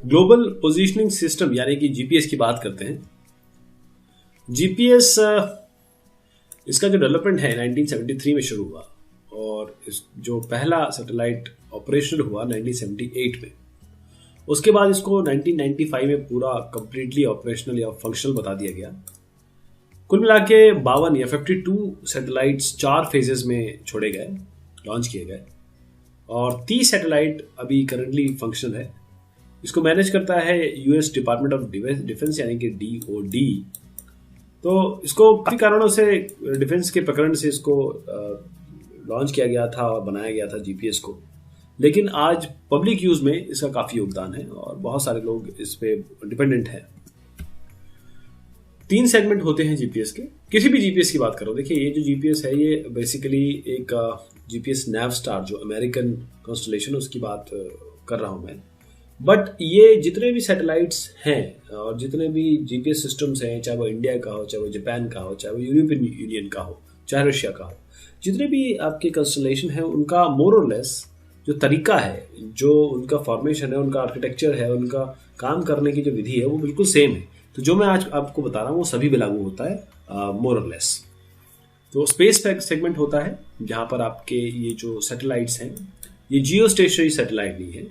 Global positioning system यानी कि GPS की बात करते हैं। जीपीएस इसका जो डेवलपमेंट है 1973 में शुरू हुआ और जो पहला सैटेलाइट ऑपरेशनल हुआ 1978 में। उसके बाद इसको 1995 में पूरा कंप्लीटली ऑपरेशनल या फंक्शनल बता दिया गया। कुल मिला के 52 या 52 सैटेलाइट्स 4 फेजेस में छोड़े गए, लॉन्च किए गए और 30 सैटेलाइट अभी करंटली फंक्शनल है। इसको मैनेज करता है यूएस डिपार्टमेंट ऑफ डिफेंस यानी कि DOD। तो इसको काफी कारणों से डिफेंस के प्रकरण से इसको लॉन्च किया गया था और बनाया गया था जीपीएस को, लेकिन आज पब्लिक यूज में इसका काफी योगदान है और बहुत सारे लोग इस पे डिपेंडेंट हैं। 3 सेगमेंट होते हैं जीपीएस के। किसी भी जीपीएस की बात करो, देखिए ये जो जीपीएस है ये बेसिकली एक जीपीएस नैवस्टार जो अमेरिकन कॉन्स्टलेशन उसकी बात कर रहा हूं मैं। बट ये जितने भी सैटेलाइट्स हैं और जितने भी जीपीएस सिस्टम्स हैं, चाहे वो इंडिया का हो, चाहे वो जापान का हो, चाहे वो यूरोपियन यूनियन का हो, चाहे रशिया का हो, जितने भी आपके कॉन्स्टलेशन है उनका मोर और लेस जो तरीका है, जो उनका फॉर्मेशन है, उनका आर्किटेक्चर है, उनका काम करने की जो विधि है वो बिल्कुल सेम है। तो जो मैं आज आपको बता रहा हूँ वो सभी पे लागू होता है मोर और लेस। तो स्पेस सेगमेंट होता है जहाँ पर आपके ये जो सैटेलाइट्स हैं ये जियो स्टेशनरी सैटेलाइट नहीं है,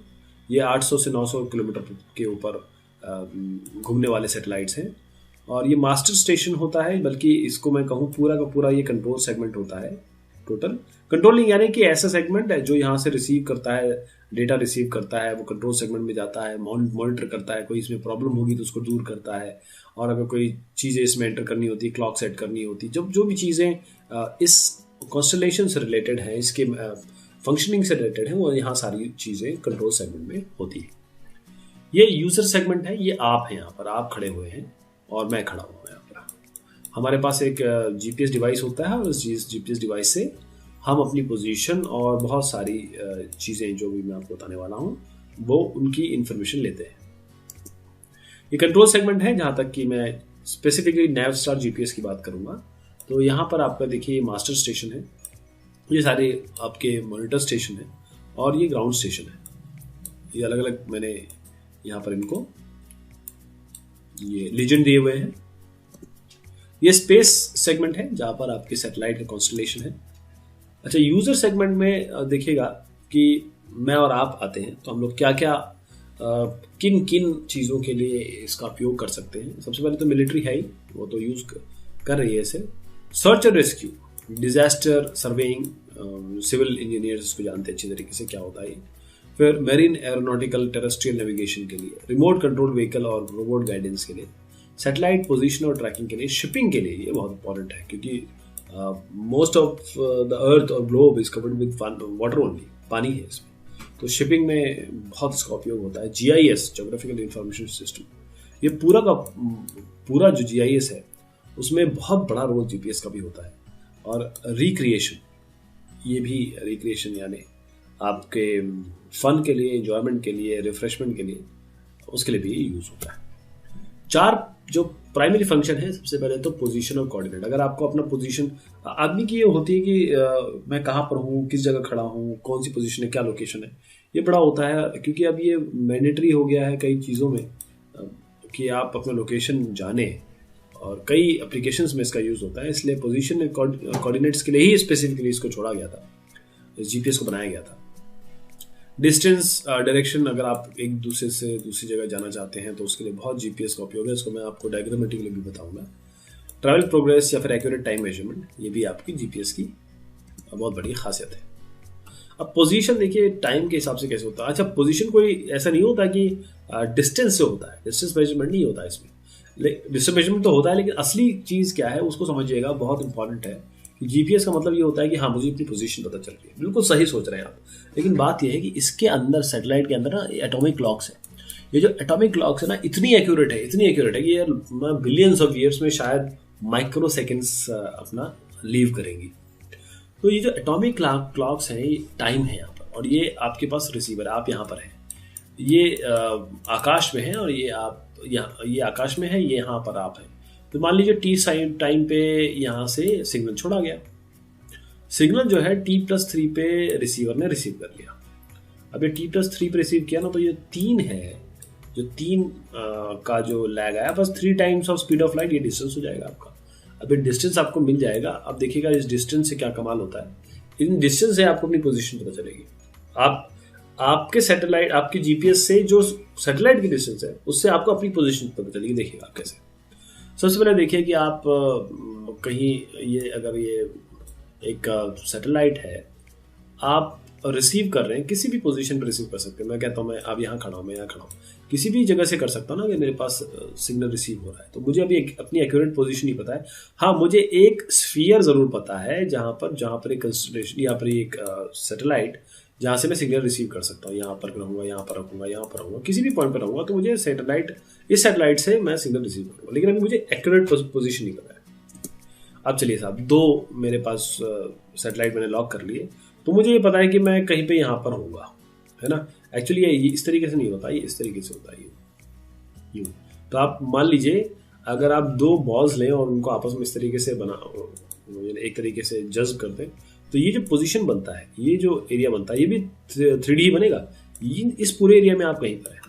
ये 800 से 900 किलोमीटर के ऊपर घूमने वाले सैटेलाइट्स हैं। और ये मास्टर स्टेशन होता है, बल्कि इसको मैं कहूँ पूरा का पूरा ये कंट्रोल सेगमेंट होता है। टोटल कंट्रोलिंग यानी कि ऐसा सेगमेंट है जो यहाँ से रिसीव करता है, डेटा रिसीव करता है, वो कंट्रोल सेगमेंट में जाता है, मॉनिटर करता है, कोई इसमें प्रॉब्लम होगी तो उसको दूर करता है। और अगर कोई चीज़ें इसमें एंटर करनी होती है, क्लॉक सेट करनी होती है, जो भी चीज़ें इस कॉन्स्टलेशन से रिलेटेड हैं, इसके फंक्शनिंग से रिलेटेड है, वो यहाँ सारी चीज़ें कंट्रोल सेगमेंट में होती है। ये यूजर सेगमेंट है, ये आप हैं, यहाँ पर आप खड़े हुए हैं और मैं खड़ा हुआ हूँ यहाँ पर। हमारे पास एक जीपीएस डिवाइस होता है और उस जीपीएस डिवाइस से हम अपनी पोजीशन और बहुत सारी चीज़ें जो भी मैं आपको बताने वाला हूँ वो उनकी इंफॉर्मेशन लेते हैं। ये कंट्रोल सेगमेंट है जहाँ तक कि मैं स्पेसिफिकली नैवस्टार जीपीएस की बात करूँगा। तो यहाँ पर आपका देखिए मास्टर स्टेशन है, ये सारे आपके मॉनिटर स्टेशन है और ये ग्राउंड स्टेशन है। ये अलग अलग मैंने यहाँ पर इनको ये लीजेंड दिए हुए हैं। ये स्पेस सेगमेंट है जहाँ पर आपके सैटेलाइट का कॉन्स्टलेशन है। अच्छा, यूजर सेगमेंट में देखिएगा कि मैं और आप आते हैं तो हम लोग क्या क्या किन किन चीज़ों के लिए इसका उपयोग कर सकते हैं। सबसे पहले तो मिलिट्री है ही, वो तो यूज कर रही है इसे। Search and rescue, disaster surveying, civil engineers इसको जानते हैं अच्छी तरीके से क्या होता है। फिर मेरीन एरोनॉटिकल टेरेस्ट्रियल नेविगेशन के लिए, रिमोट कंट्रोल व्हीकल और रोबोट गाइडेंस के लिए, सैटेलाइट पोजीशन और ट्रैकिंग के लिए, शिपिंग के लिए ये बहुत इंपॉर्टेंट है क्योंकि मोस्ट ऑफ द अर्थ और globe is covered with water only, पानी है इसमें, तो शिपिंग में बहुत इसका उपयोग होता है। GIS, जोग्राफिकल इंफॉर्मेशन सिस्टम, ये पूरा का पूरा जो GIS है उसमें बहुत बड़ा रोल जीपीएस का भी होता है। और रिक्रिएशन, ये भी रिक्रिएशन यानी आपके फन के लिए, एंजॉयमेंट के लिए, रिफ्रेशमेंट के लिए, उसके लिए भी यूज होता है। 4 जो प्राइमरी फंक्शन है, सबसे पहले तो पोजीशन और कोऑर्डिनेट। अगर आपको अपना पोजीशन, आदमी की ये होती है कि मैं कहाँ पर हूँ, किस जगह खड़ा हूँ, कौन सी पोजीशन है, क्या लोकेशन है, ये बड़ा होता है क्योंकि अब ये मैंडेटरी हो गया है कई चीज़ों में कि आप अपना लोकेशन जाने, और कई एप्लीकेशंस में इसका यूज़ होता है। इसलिए पोजीशन कोऑर्डिनेट्स के लिए ही स्पेसिफिकली इसको छोड़ा गया था, जीपीएस को बनाया गया था। डिस्टेंस, डायरेक्शन, अगर आप एक दूसरे से दूसरी जगह जाना चाहते हैं तो उसके लिए बहुत जीपीएस का उपयोग है, इसको मैं आपको डायग्रामेटिकली भी बताऊंगा। ट्रैवल प्रोग्रेस या फिर एक्यूरेट टाइम मेजरमेंट, ये भी आपकी जीपीएस की बहुत बड़ी खासियत है। अब पोजीशन देखिए टाइम के हिसाब से कैसे होता है। अच्छा, पोजीशन कोई ऐसा नहीं होता कि डिस्टेंस से होता है, डिस्टेंस मेजरमेंट नहीं होता इसमें। डिस्टेंस मेजरमेंट तो होता है, लेकिन असली चीज़ क्या है उसको समझिएगा, बहुत इंपॉर्टेंट है। जीपीएस का मतलब ये होता है कि हाँ, मुझे अपनी पोजीशन पता चल रही है, बिल्कुल सही सोच रहे हैं आप। लेकिन बात ये है कि इसके अंदर, सैटेलाइट के अंदर ना एटॉमिक क्लॉक्स है। ये जो एटॉमिक क्लॉक्स है ना, इतनी एक्यूरेट है कि यार बिलियंस ऑफ ईयर्स में शायद माइक्रो सेकेंड्स अपना लीव करेंगी। तो ये जो एटॉमिक क्लॉक्स हैं, ये टाइम है यहाँ पर, और ये आपके पास रिसीवर है, आप यहाँ पर हैं, ये आकाश में है, और ये आप ये आकाश में है, ये यहाँ पर आप हैं। तो मान लीजिए टी टाइम पे यहाँ से सिग्नल छोड़ा गया, सिग्नल जो है T+3 पे रिसीवर ने रिसीव कर लिया। अब ये T+3 पे रिसीव किया ना, तो ये 3 है जो 3 का जो लैग आया, बस 3 times of speed of light ये डिस्टेंस हो जाएगा आपका। अब ये डिस्टेंस आपको मिल जाएगा। अब देखिएगा इस डिस्टेंस से क्या कमाल होता है, इन डिस्टेंस से आपको अपनी पोजीशन पता चलेगी। आप आपके सैटेलाइट, आपके जीपीएस से जो सैटेलाइट की डिस्टेंस है उससे आपको अपनी पोजीशन पता चलेगी। देखिएगा आप कैसे। सबसे पहले देखिए कि आप कहीं ये अगर ये एक सैटेलाइट है, आप रिसीव कर रहे हैं, किसी भी पोजीशन पर रिसीव कर सकते हैं। मैं कहता हूँ मैं अब यहाँ खड़ा हूँ, मैं यहाँ खड़ा हूँ, किसी भी जगह से कर सकता हूँ ना कि मेरे पास सिग्नल रिसीव हो रहा है। तो मुझे अभी अपनी एक्यूरेट पोजीशन नहीं पता है। हाँ, मुझे एक स्फीयर ज़रूर पता है जहाँ पर एक कंस्टलेशन, यहाँ पर एक सैटेलाइट जहाँ से मैं सिग्नल रिसीव कर सकता हूँ। यहाँ पर रहूँगा, यहाँ पर रखूँगा, यहाँ पर रहूँगा, किसी भी पॉइंट पर रहूँगा तो मुझे इस सैटेलाइट से मैं सिग्नल रिसीव करूँगा। लेकिन अभी मुझे एक्यूरेट पोजीशन नहीं पता है। अब चलिए साहब, 2 मेरे पास सैटेलाइट मैंने लॉक कर लिए, तो मुझे ये पता है कि मैं कहीं पे यहाँ पर होऊंगा, है ना। एक्चुअली ये इस तरीके से नहीं होता, ये इस तरीके से होता है, यूँ। तो आप मान लीजिए अगर आप 2 बॉल्स लें और उनको आपस में इस तरीके से एक तरीके से जज्ब कर दें, तो ये जो पोजीशन बनता है, ये जो एरिया बनता है, ये भी 3D ही बनेगा। इस पूरे एरिया में आप कहीं पर है,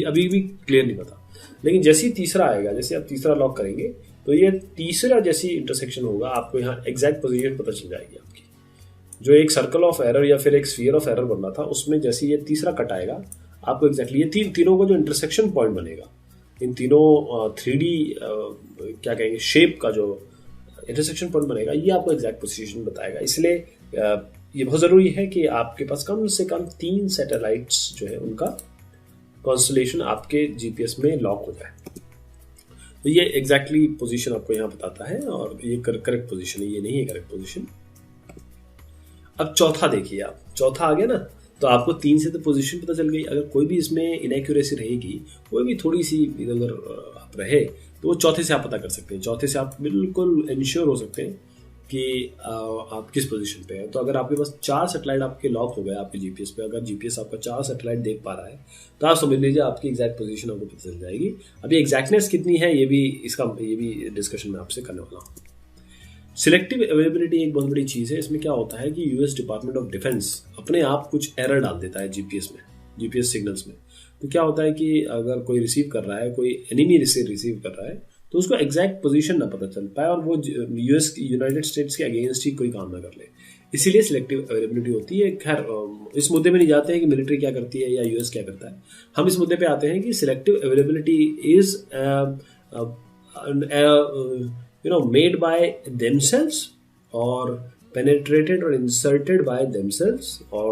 अभी भी क्लियर नहीं पता। लेकिन जैसे ही तीसरा आएगा, जैसे आप तीसरा लॉक करेंगे, तो ये तीसरा जैसी इंटरसेक्शन होगा, आपको यहाँ एग्जैक्ट पोजीशन पता चल जाएगी आपकी। जो एक सर्कल ऑफ एरर या फिर एक स्फीयर ऑफ एरर बन रहा था, उसमें जैसे ये तीसरा कट आएगा, आपको एग्जैक्टली ये तीनों का जो इंटरसेक्शन पॉइंट बनेगा, इन तीनों 3D क्या कहेंगे शेप का जो इंटरसेक्शन पॉइंट बनेगा, ये आपको एग्जैक्ट पोजीशन बताएगा। इसलिए ये बहुत ज़रूरी है कि आपके पास कम से कम 3 सैटेलाइट्स जो है उनका कॉन्स्टलेशन आपके जीपीएस में लॉक हो जाए। तो ये एग्जैक्टली पोजीशन आपको यहाँ बताता है, और ये करेक्ट पोजीशन है, ये नहीं है करेक्ट पोजीशन। अब चौथा देखिए, आप चौथा आ गया ना, तो आपको 3 से तो पोजीशन पता चल गई। अगर कोई भी इसमें इनएक्यूरेसी रहेगी, कोई भी थोड़ी सी इधर उधर आप रहे, तो वो चौथे से आप पता कर सकते हैं। चौथे से आप बिल्कुल इंश्योर हो सकते हैं कि आप किस पोजीशन पे हैं। तो अगर आपके पास 4 सैटेलाइट आपके लॉक हो गए आपके जीपीएस पे, अगर जीपीएस आपका 4 सैटेलाइट देख पा रहा है, तो आप समझ लीजिए आपकी एग्जैक्ट पोजीशन आपको पता चल जाएगी। अभी एग्जैक्टनेस कितनी है ये भी डिस्कशन मैं आपसे करने वाला हूँ। सिलेक्टिव अवेलेबिलिटी एक बहुत बड़ी चीज़ है। इसमें क्या होता है कि यूएस डिपार्टमेंट ऑफ डिफेंस अपने आप कुछ एरर डाल देता है जीपीएस सिग्नल्स में। तो क्या होता है कि अगर कोई रिसीव कर रहा है, कोई एनिमी रिसीव कर रहा है, तो उसको एग्जैक्ट पोजीशन ना पता चल पाए और वो यूनाइटेड स्टेट्स के अगेंस्ट ही कोई काम ना कर ले, इसीलिए सिलेक्टिव अवेलेबिलिटी होती है। खैर, इस मुद्दे में नहीं जाते हैं कि मिलिट्री क्या करती है या यूएस क्या करता है। हम इस मुद्दे पे आते हैं कि selective availability is made by themselves or penetrated or inserted by themselves or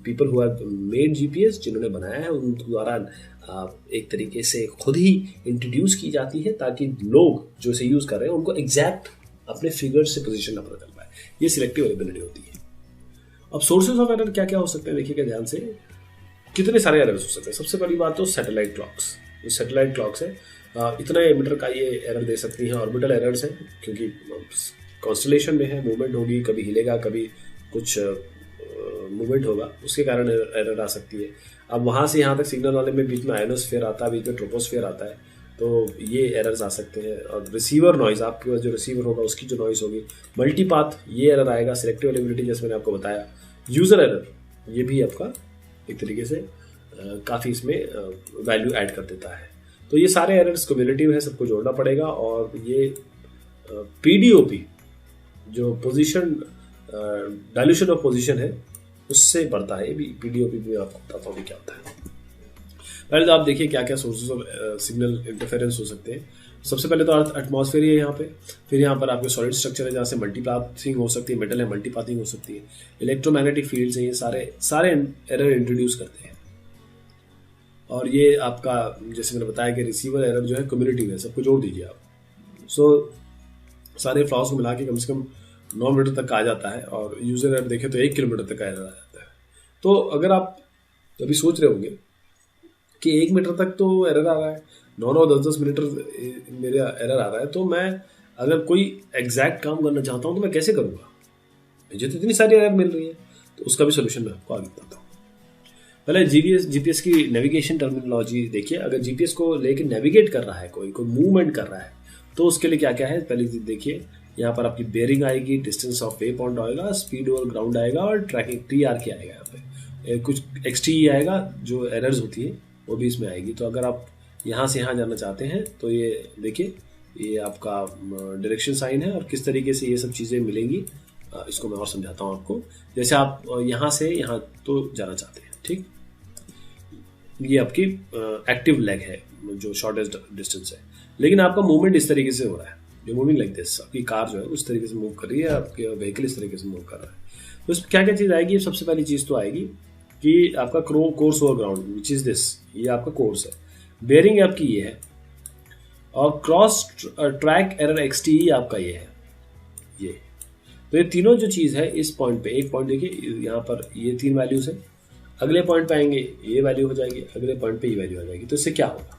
people who have made GPS, जिन्होंने बनाया है उन द्वारा एक तरीके से खुद ही इंट्रोड्यूस की जाती है, ताकि लोग जो इसे यूज कर रहे हैं उनको एग्जैक्ट अपने फिगर से पोजीशन ना पता चल पाए। ये सिलेक्टिव अवेलेबिलिटी होती है। अब सोर्सेज ऑफ एरर क्या क्या हो सकते हैं, देखिएगा ध्यान से, कितने सारे एरर्स हो सकते हैं। सबसे पहली बात तो सैटेलाइट क्लॉक्स। सैटेलाइट क्लॉक्स है, इतना एमिटर का ये एरर दे सकती हैं। ऑर्बिटल एरर्स हैं, क्योंकि कॉन्स्टलेशन में है, मूवमेंट होगी, कभी हिलेगा, कभी कुछ मूवमेंट होगा, उसके कारण एरर आ सकती है। अब वहाँ से यहाँ तक सिग्नल वाले में बीच में आयोनोस्फीयर आता है, बीच में ट्रोपोस्फीयर आता है, तो ये एरर्स आ सकते हैं। और रिसीवर नॉइज़, आपके पास जो रिसीवर होगा उसकी जो नॉइज़ होगी, मल्टीपाथ, ये एरर आएगा। सिलेक्टिव अवेलेबिलिटी जैसे मैंने आपको बताया। यूज़र एरर, ये भी आपका एक तरीके से काफ़ी इसमें वैल्यू ऐड कर देता है। तो ये सारे एरर्स क्यूमुलेटिव है, सबको जोड़ना पड़ेगा। और ये पीडीओपी जो पोजीशन डायल्यूशन ऑफ पोजीशन है उससे बढ़ता है। ये भी पीडीओपी भी आपको बताता हूँ क्या होता है। पहले तो आप देखिए क्या क्या सोर्सेज ऑफ सिग्नल इंटरफेरेंस हो सकते हैं। सबसे पहले तो एटमॉस्फेयर है यहाँ पे, फिर यहाँ पर आपके सॉलिड स्ट्रक्चर है जहाँ से मल्टीपाथिंग हो सकती है, मेटल है मल्टीपाथिंग हो सकती है, इलेक्ट्रोमैग्नेटिक फील्ड्स हैं, ये सारे एरर इंट्रोड्यूस करते हैं। और ये आपका जैसे मैंने बताया कि रिसीवर एरर जो है क्यूमुलेटिव है, सबको जोड़ दीजिए आप। सारे फ्लॉस को मिला के कम से कम 9 मीटर तक आ जाता है। और यूजर एरर देखें तो 1 किलोमीटर तक का एरर आ जाता है। तो अगर आप अभी सोच रहे होंगे कि 1 मीटर तक तो एरर आ रहा है, 9 10 मीटर मेरा एरर आ रहा है, तो मैं अगर कोई एग्जैक्ट काम करना चाहता हूँ तो मैं कैसे करूँगा, मुझे तो इतनी सारी एरर मिल रही है। तो उसका भी सोल्यूशन मैं आपको आगे बताता हूँ। पहले जीपीएस की नेविगेशन टर्मिनोलॉजी देखिए। अगर जीपीएस को लेके नेविगेट कर रहा है, कोई मूवमेंट कर रहा है, तो उसके लिए क्या क्या है पहले देखिए। यहाँ पर आपकी बेयरिंग आएगी, डिस्टेंस ऑफ वे पॉइंट आएगा, स्पीड और ग्राउंड आएगा, और ट्रैकिंग TRK आएगा। यहाँ पे कुछ XTE आएगा जो एरर्स होती है, वो भी इसमें आएगी। तो अगर आप यहाँ से यहाँ जाना चाहते हैं तो ये देखिए, ये आपका डायरेक्शन साइन है और किस तरीके से ये सब चीज़ें मिलेंगी इसको मैं और समझाता हूँ आपको। जैसे आप यहाँ से यहाँ तो जाना चाहते हैं, ठीक, ये आपकी एक्टिव लेग है जो शॉर्टेस्ट डिस्टेंस है, लेकिन आपका मूवमेंट इस तरीके से हो रहा है, जो मूविंग लाइक दिस, आपकी कार जो है उस तरीके से मूव कर रही है, आपके व्हीकल इस तरीके से मूव कर रहा है। तो इसमें क्या क्या चीज़ आएगी? सबसे पहली चीज़ तो आएगी कि आपका course over ground which is this, ये आपका कोर्स है, बेयरिंग आपकी ये है, और क्रॉस ट्रैक एरर एक्सटी आपका ये है, ये। तो ये तीनों जो चीज़ है इस पॉइंट पे, एक पॉइंट देखिए यहाँ पर ये 3 वैल्यूज है, अगले पॉइंट पे आएंगे ये वैल्यू हो जाएगी, अगले पॉइंट पे ये वैल्यू हो जाएगी। तो इससे क्या होगा?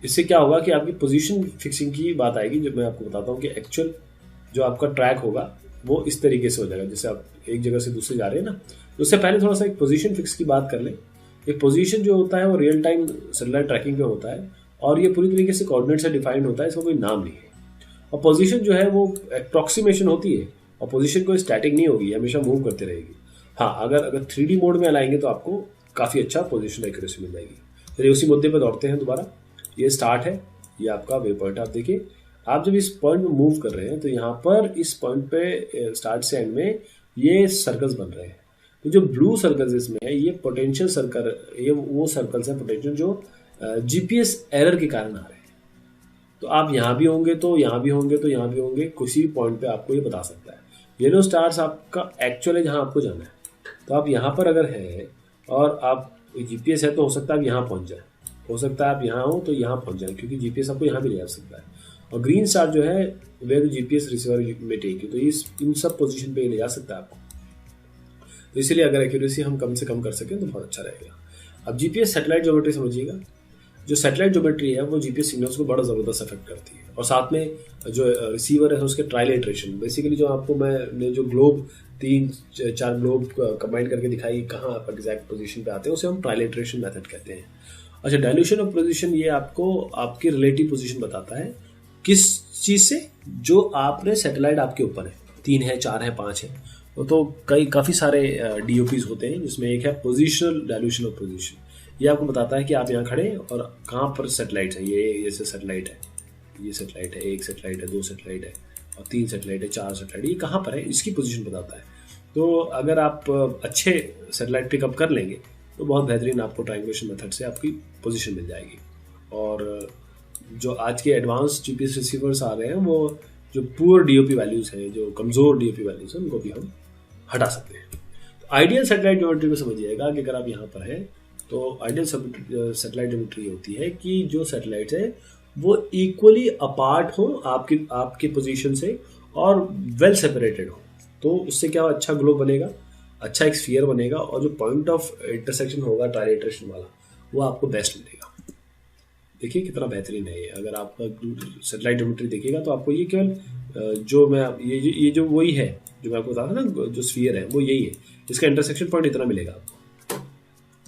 इससे क्या होगा कि आपकी पोजीशन फिक्सिंग की बात आएगी, जो मैं आपको बताता हूँ कि एक्चुअल जो आपका ट्रैक होगा वो इस तरीके से हो जाएगा। जैसे आप एक जगह से दूसरे जा रहे हैं ना, तो उससे पहले थोड़ा सा एक पोजीशन फिक्स की बात कर लें। एक पोजीशन जो होता है वो रियल टाइम सैटेलाइट ट्रैकिंग में होता है और ये पूरी तरीके से कोऑर्डिनेट से डिफाइंड होता है, इसका कोई नाम नहीं है। और पोजीशन जो है वो अप्रॉक्सीमेशन होती है और पोजीशन कोई स्टैटिक नहीं होगी, हमेशा मूव करती रहेगी। हाँ, अगर 3D मोड में लाएंगे तो आपको काफ़ी अच्छा पोजीशन एक्यूरेसी मिल जाएगी। चलिए उसी मुद्दे पर दौड़ते हैं दोबारा। ये स्टार्ट है, ये आपका वे पॉइंट। आप देखिए, आप जब इस पॉइंट में मूव कर रहे हैं तो यहाँ पर इस पॉइंट पे स्टार्ट से एंड में ये सर्कल्स बन रहे हैं। तो जो ब्लू सर्कल्स इसमें है ये पोटेंशियल सर्कल, ये वो सर्कल्स हैं पोटेंशियल जो जीपीएस एरर के कारण आ रहे हैं। तो आप यहाँ भी होंगे तो यहाँ भी होंगे तो यहाँ भी होंगे, किसी भी पॉइंट पे आपको ये बता सकता है। येलो स्टार्स आपका एक्चुअल है जहाँ आपको जाना है। तो आप यहाँ पर अगर है और आप जीपीएस है तो हो सकता है आप यहाँ पहुँच जाए, हो सकता है आप यहाँ हो तो यहाँ पहुँच जाए, क्योंकि जीपीएस आपको यहाँ भी ले जा सकता है। और ग्रीन स्टार जो है वेयर जीपीएस रिसीवर में टेक, तो इन सब पोजीशन पे ले जा सकता है आपको। तो इसलिए अगर एक्यूरेसी हम कम से कम कर सकें तो बहुत अच्छा रहेगा। अब जीपीएस सैटेलाइट ज्योमेट्री समझिएगा। जो सैटेलाइट ज्योमेट्री है वो जीपीएस सिग्नल्स को बड़ा ज़बरदस्त अफेक्ट करती है, और साथ में जो रिसीवर है उसके ट्रायलेटरेशन, बेसिकली जो आपको मैंने जो ग्लोब 3-4 ग्लोब कंबाइन करके दिखाई कहाँ आप एग्जैक्ट पोजीशन पे आते हैं, उसे हम ट्रायलेटरेशन मेथड कहते हैं। अच्छा, डायल्यूशन ऑफ पोजीशन ये आपको आपकी रिलेटिव पोजीशन बताता है किस चीज़ से, जो आपने सैटेलाइट आपके ऊपर है, 3 है 4 है 5 है, तो काफ़ी सारे डीओपीज होते हैं, जिसमें एक है पोजिशनल डायल्यूशन ऑफ पोजीशन। ये आपको बताता है कि आप यहाँ खड़े हैं और कहाँ पर सैटेलाइट है। ये जैसे सैटेलाइट है, ये सैटेलाइट है, 1 सैटेलाइट है, 2 सैटेलाइट है और 3 सैटेलाइट है, 4 सैटेलाइट, ये कहाँ पर है इसकी पोजीशन बताता है। तो अगर आप अच्छे सैटेलाइट पिकअप कर लेंगे तो बहुत बेहतरीन आपको ट्रायंगुलेशन मेथड से आपकी पोजीशन मिल जाएगी। और जो आज के एडवांस जीपीएस रिसीवर्स आ रहे हैं वो जो पुअर डीओपी वैल्यूज़ हैं, जो कमज़ोर डीओपी वैल्यूज़ हैं, उनको भी हम हटा सकते हैं। तो आइडियल सैटेलाइट ज्योमेट्री को समझिएगा कि अगर आप यहाँ पर हैं तो आइडियल सैटेलाइट ज्योमेट्री होती है कि जो सैटेलाइट है वो इक्वली अपार्ट हो आपकी पोजीशन से और वेल सेपरेटेड हो। तो उससे क्या अच्छा ग्लो बनेगा, अच्छा एक स्फीयर बनेगा, और जो पॉइंट ऑफ इंटरसेक्शन होगा ट्रायलेटरेशन वाला वो आपको बेस्ट मिलेगा। देखिए कितना बेहतरीन है ये। अगर आप सैटेलाइट ज्योमेट्री देखिएगा तो आपको ये केवल जो मैं ये जो वही है जो मैं आपको बता रहा था ना, जो स्फीयर है वो यही है, इसका इंटरसेक्शन पॉइंट इतना मिलेगा आपको।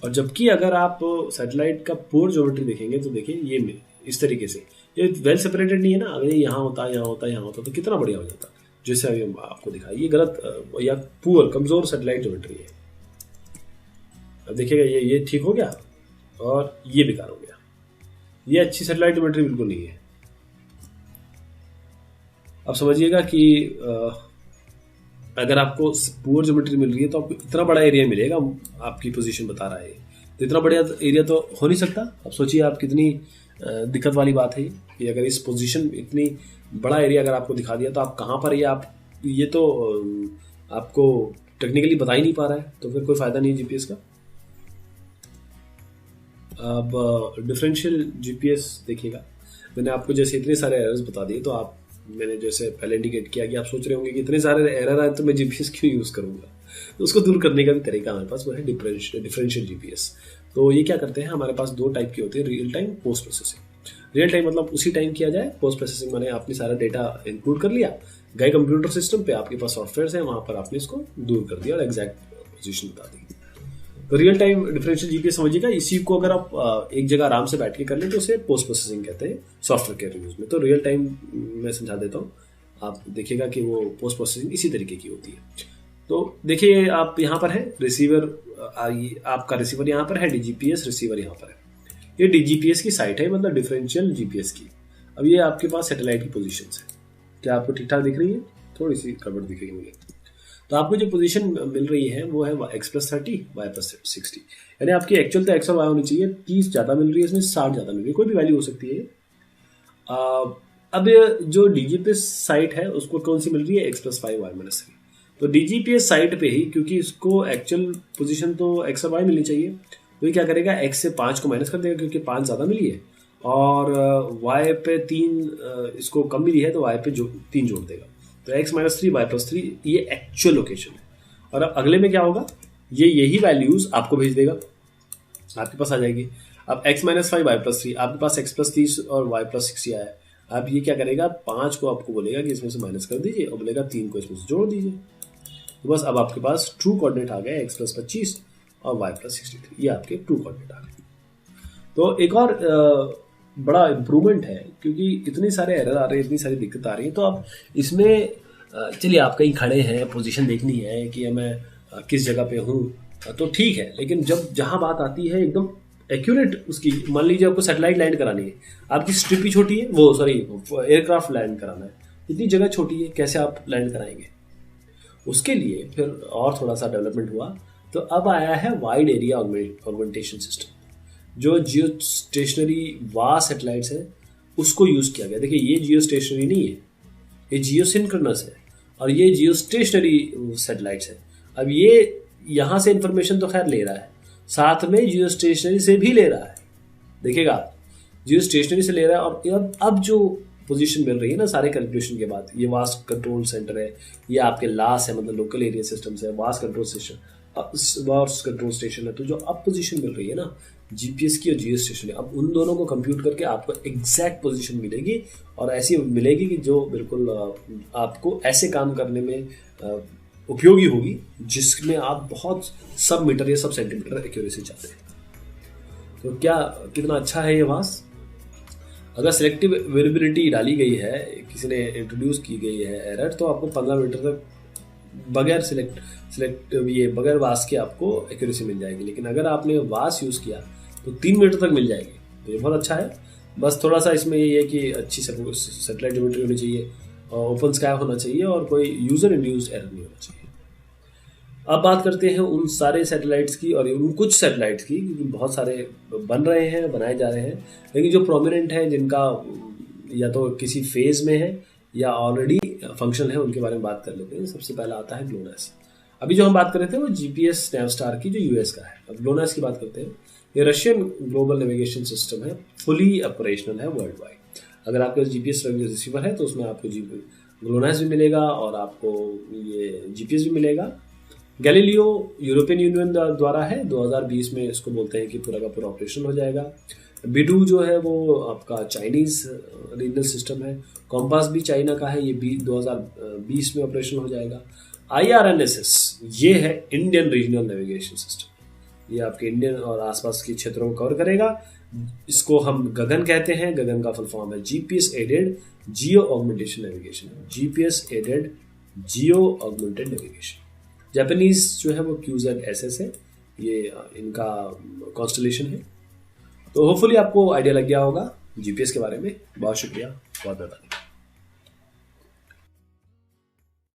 और जबकि अगर आप सैटेलाइट का पूर ज्योमेट्री देखेंगे तो देखिए ये इस तरीके से, ये वेल सेपरेटेड नहीं है ना, अगर ये यहाँ होता यहाँ होता यहाँ होता तो कितना बढ़िया हो जाता, जैसे अभी आपको दिखाया। ये गलत या पुअर कमजोर सैटेलाइट ज्योमेट्री है। अब देखिएगा ये ठीक हो गया और ये बेकार हो गया। ये अच्छी सैटेलाइट ज्योमेट्री बिल्कुल नहीं है। अब समझिएगा कि अगर आपको पुअर ज्योमेट्री मिल रही है तो आपको इतना बड़ा एरिया मिलेगा, आपकी पोजीशन बता रहा है, तो इतना बड़ा एरिया तो हो नहीं सकता। अब सोचिए आप कितनी दिक्कत वाली बात है कि अगर इस पोजीशन इतनी बड़ा एरिया अगर आपको दिखा दिया तो आप कहाँ पर ये तो आपको टेक्निकली बता ही नहीं पा रहा है, तो फिर कोई फायदा नहीं जीपीएस का। अब डिफरेंशियल जीपीएस देखिएगा, मैंने आपको जैसे इतने सारे एरर्स बता दिए, तो मैंने जैसे पहले इंडिकेट किया कि आप सोच रहे होंगे कि इतने सारे एरर आए तो मैं जीपीएस क्यों यूज़ करूँगा। तो उसको दूर करने का भी तरीका हमारे पास वो है डिफरेंशियल जीपीएस। तो ये क्या करते हैं, हमारे पास 2 टाइप की होती है, real time, post processing. Real time मतलब उसी टाइम किया जाए, पोस्ट प्रोसेसिंग माने आपने सारा डेटा इनपुट कर लिया, गए कंप्यूटर सिस्टम पे, आपके पास सॉफ्टवेयर है, वहाँ पर आपने इसको दूर कर दिया और एग्जैक्ट पोजीशन बता दी। तो रियल टाइम डिफरेंशियल जीपीएस समझिएगा, इसी को अगर आप एक जगह आराम से बैठ के कर लें तो उसे पोस्ट प्रोसेसिंग कहते हैं सॉफ्टवेयर के रिव्यूज में। तो रियल टाइम मैं समझा देता हूँ, आप देखिएगा कि वो पोस्ट प्रोसेसिंग इसी तरीके की होती है। तो देखिए आप यहाँ पर है रिसीवर, आपका रिसीवर यहाँ पर है, डीजीपीएस रिसीवर यहाँ पर है। ये DGPS की साइट है, मतलब डिफरेंशियल GPS की। अब ये आपके पास सैटेलाइट की पोजीशंस है, क्या आपको ठीक ठाक दिख रही है? थोड़ी सी गड़बड़ दिख रही है मुझे। तो आपको जो पोजीशन मिल रही है वो है x+30 y+60, यानी आपकी एक्चुअल तो x और y होनी चाहिए, 30 ज़्यादा मिल रही है इसमें, 60 ज़्यादा मिल रही है, कोई भी वैल्यू हो सकती है। अब जो DGPS साइट है उसको कौन सी मिल रही है? x+5 y-3। तो DGPS साइट पे ही, क्योंकि इसको एक्चुअल पोजीशन तो x और y मिलनी चाहिए, तो ये क्या करेगा, x से 5 को माइनस कर देगा क्योंकि 5 ज़्यादा मिली है, और y पे 3 इसको कम मिली है तो y पे 3 जोड़ देगा। तो x-3 y+3 ये एक्चुअल लोकेशन है। और अब अगले में क्या होगा, ये यही वैल्यूज आपको भेज देगा, आपके पास आ जाएगी। अब x-5 y+3, आपके पास x+30 और y+60 आया है। अब ये क्या करेगा, 5 को आपको बोलेगा कि इसमें से माइनस कर दीजिए, और बोलेगा 3 को इसमें से जोड़ दीजिए। तो बस अब आपके पास ट्रू कोऑर्डिनेट आ गया x+25 और y+63, ये आपके ट्रू कोऑर्डिनेट आ गए। तो एक और बड़ा इम्प्रूवमेंट है, क्योंकि इतने सारे एरर आ रहे हैं, इतनी सारी दिक्कत आ रही है, तो आप इसमें चलिए आप कहीं खड़े हैं, पोजीशन देखनी है कि मैं किस जगह पे हूँ, तो ठीक है, लेकिन जब जहाँ बात आती है एकदम एक्यूरेट उसकी, मान लीजिए आपको सैटेलाइट लैंड करानी है, आपकी स्ट्रिप ही छोटी है, वो सॉरी एयरक्राफ्ट लैंड कराना है, इतनी जगह छोटी है, कैसे आप लैंड कराएंगे? उसके लिए फिर और थोड़ा सा डेवलपमेंट हुआ, तो अब आया है वाइड एरिया ऑगमेंटेशन सिस्टम। जो जियो स्टेशनरी वास्ट सैटेलाइट्स है उसको यूज़ किया गया। देखिए ये जियो स्टेशनरी नहीं है, ये जियो सिंक्रोनस है, और ये जियो स्टेशनरी सैटेलाइट्स है। अब ये यहाँ से इंफॉर्मेशन तो खैर ले रहा है, साथ में जियो स्टेशनरी से भी ले रहा है, देखिएगा आप, जियो स्टेशनरी से ले रहा है। और अब जो पोजीशन मिल रही है ना सारे कैलकुलेशन के बाद, ये वास्ट कंट्रोल सेंटर है, ये आपके लास है, मतलब लोकल एरिया सिस्टम है, वास्ट कंट्रोल स्टेशन है। तो जो अब पोजीशन मिल रही है ना जीपीएस की और जियो स्टेशन, अब उन दोनों को कंप्यूट करके आपको एग्जैक्ट पोजीशन मिलेगी, और ऐसी मिलेगी कि जो बिल्कुल आपको ऐसे काम करने में उपयोगी होगी जिसमें आप बहुत सब मीटर या सब सेंटीमीटर एक्यूरेसी चाहते हैं। तो क्या कितना अच्छा है ये वास। अगर सिलेक्टिव वेरिएबिलिटी डाली गई है, किसी ने इंट्रोड्यूस की गई है एरर, तो आपको 15 मीटर तक बगैर वास के आपको एक्यूरेसी मिल जाएगी। लेकिन अगर आपने वास यूज़ किया तो 3 मीटर तक मिल जाएगी, तो ये बहुत अच्छा है। बस थोड़ा सा इसमें ये है कि अच्छी सैटेलाइट ज्योमेट्री होनी चाहिए, ओपन स्काई होना चाहिए, और कोई यूज़र इंड्यूस्ड एरर नहीं होना चाहिए। अब बात करते हैं उन सारे सैटेलाइट्स की, और उन कुछ सैटेलाइट्स की, क्योंकि बहुत सारे बन रहे हैं, बनाए जा रहे हैं, लेकिन जो प्रोमिनेंट है, जिनका या तो किसी फेज में है या ऑलरेडी फंक्शन है, उनके बारे में बात कर लेते हैं। सबसे पहला आता है ग्लोनास। अभी जो हम बात कर रहे थे वो जीपीएस नैवस्टार की, जो यूएस का है। अब ग्लोनास की बात करते हैं। ये रशियन ग्लोबल नेविगेशन सिस्टम है, फुली ऑपरेशनल है वर्ल्ड वाइड। अगर आपके पास जीपीएस रिसीवर है तो उसमें आपको ग्लोनास भी मिलेगा और आपको ये जीपीएस भी मिलेगा। गैलीलियो यूरोपियन यूनियन द्वारा है, 2020 में इसको बोलते हैं कि पूरा का पूरा ऑपरेशन हो जाएगा। बिडू जो है वो आपका चाइनीज रीजनल सिस्टम है। कॉम्पास भी चाइना का है, ये 2020 में ऑपरेशन हो जाएगा। IRNSS ये है इंडियन रीजनल नेविगेशन सिस्टम, ये आपके इंडियन और आसपास के क्षेत्रों को कवर करेगा। इसको हम गगन कहते हैं। गगन का फुल फॉर्म है जीपीएस एडेड जियो augmentation navigation, GPS aided geo augmented navigation. Japanese जो है वो QZSS है, ये इनका कॉन्स्टलेशन है। तो होपफुली आपको आइडिया लग गया होगा जीपीएस के बारे में। बहुत शुक्रिया, बहुत धन्यवाद।